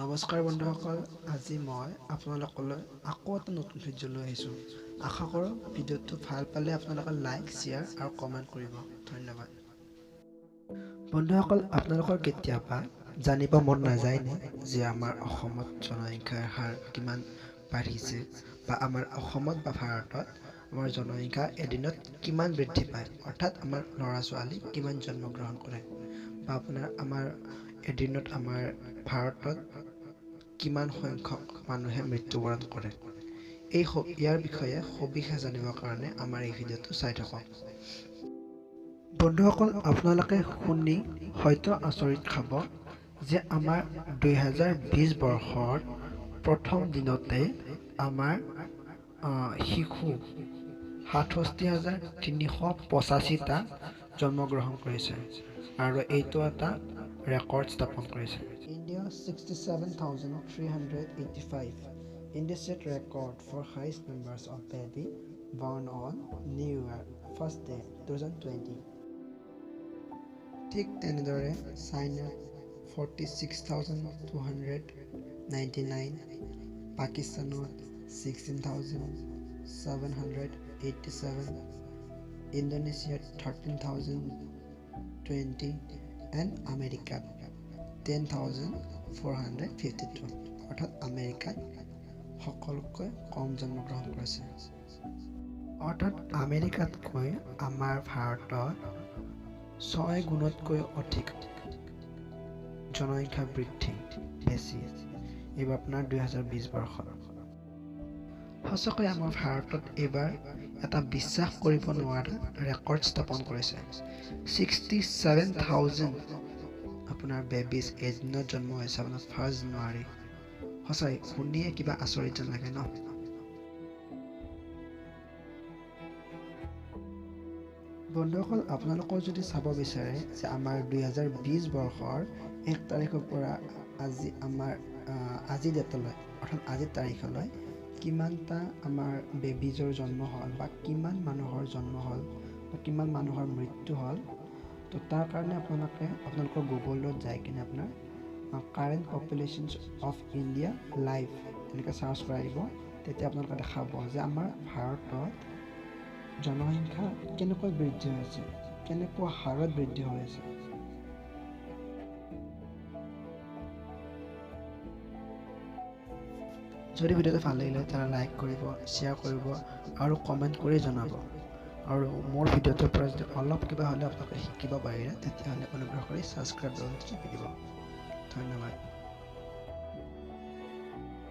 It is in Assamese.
নমস্কাৰ বন্ধুসকল, আজি মই আপোনালোকলৈ আকৌ এটা নতুন ভিডিঅ' লৈ আহিছোঁ। আশা কৰোঁ ভিডিঅ'টো ভাল পালে আপোনালোকে লাইক, শ্বেয়াৰ আৰু কমেণ্ট কৰিব। ধন্যবাদ। বন্ধুসকল, আপোনালোকৰ কেতিয়াবা জানিব মন নাযায়নে যে আমাৰ অসমত জনসংখ্যাৰ হাৰ কিমান বাঢ়িছে, বা আমাৰ অসমত বা ভাৰতত আমাৰ জনসংখ্যা এদিনত কিমান বৃদ্ধি পায়, অৰ্থাৎ আমাৰ ল'ৰা ছোৱালী কিমান জন্মগ্ৰহণ কৰে, বা আমাৰ এদিনত আমাৰ ভাৰতত কিমান সংখ্যক মানুহে মৃত্যুবৰণ কৰে। ইয়াৰ বিষয়ে সবিশেষ জানিবৰ কাৰণে আমাৰ এই ভিডিঅ'টো চাই থাকক। বন্ধুসকল, আপোনালোকে শুনি হয়তো আচৰিত খাব যে আমাৰ 2020 বৰ্ষৰ প্ৰথম দিনতে আমাৰ শিশু ৬৭,৩৮৫টা জন্মগ্ৰহণ কৰিছে, আৰু এইটো এটা ৰেকৰ্ড স্থাপন কৰিছে। India 67,385. India set record for highest numbers of baby born on New Year, first day 2020. ঠিক তেনেদৰে চাইনাত 46,299, পাকিস্তানত 16,787, ইণ্ডোনেছিয়াত 13,020 and আমেৰিকাত 10,452, অৰ্থাৎ আমেৰিকাত সকলোতকৈ কম জন্মগ্ৰহণ কৰিছে। অৰ্থাৎ আমেৰিকাতকৈ আমাৰ ভাৰতত 6 গুণতকৈ অধিক জনসংখ্যা বৃদ্ধি বেছি এইবাৰ আপোনাৰ 2020 বৰ্ষত। সঁচাকৈ আমাৰ ভাৰতত এইবাৰ এটা বিশ্বাস কৰিব নোৱাৰা ৰেকৰ্ড স্থাপন কৰিছে। 67,000 আপোনাৰ বেবিজ এদিনত জন্ম হৈছে আপোনাৰ 1 জানুৱাৰী। সঁচাই শুনিয়ে কিবা আচৰিত যেন লাগে ন। বন্ধুসকল, আপোনালোকৰ যদি চাব বিচাৰে যে আমাৰ 2020 বৰ্ষৰ 1 তাৰিখৰ পৰা আজি ডেটলৈ, অৰ্থাৎ আজিৰ তাৰিখলৈ কিমানটা আমাৰ বেবিজৰ জন্ম হ'ল, বা কিমান মানুহৰ জন্ম হ'ল, বা কিমান মানুহৰ মৃত্যু হ'ল, তো তাৰ কাৰণে আপোনালোকৰ গুগলত যাই কিনে আপোনাৰ current population of India live এনেকৈ চাৰ্চ কৰাই দিব। তেতিয়া আপোনালোকে দেখাব যে আমাৰ ভাৰতত জনসংখ্যা কেনেকৈ বৃদ্ধি হৈছে, কেনেকুৱা হাৰত বৃদ্ধি হৈ আছে। যদি ভিডিঅ'টো ভাল লাগিলে তেতিয়াহ'লে লাইক কৰিব, শ্বেয়াৰ কৰিব আৰু কমেণ্ট কৰি জনাব। আৰু মোৰ ভিডিঅ'টোৰ পৰা যদি অলপ কিবা হ'লে আপোনালোকে শিকিব পাৰিলে তেতিয়াহ'লে অনুগ্ৰহ কৰি ছাবস্ক্ৰাইব বাটনটো টিপি দিব। ধন্যবাদ।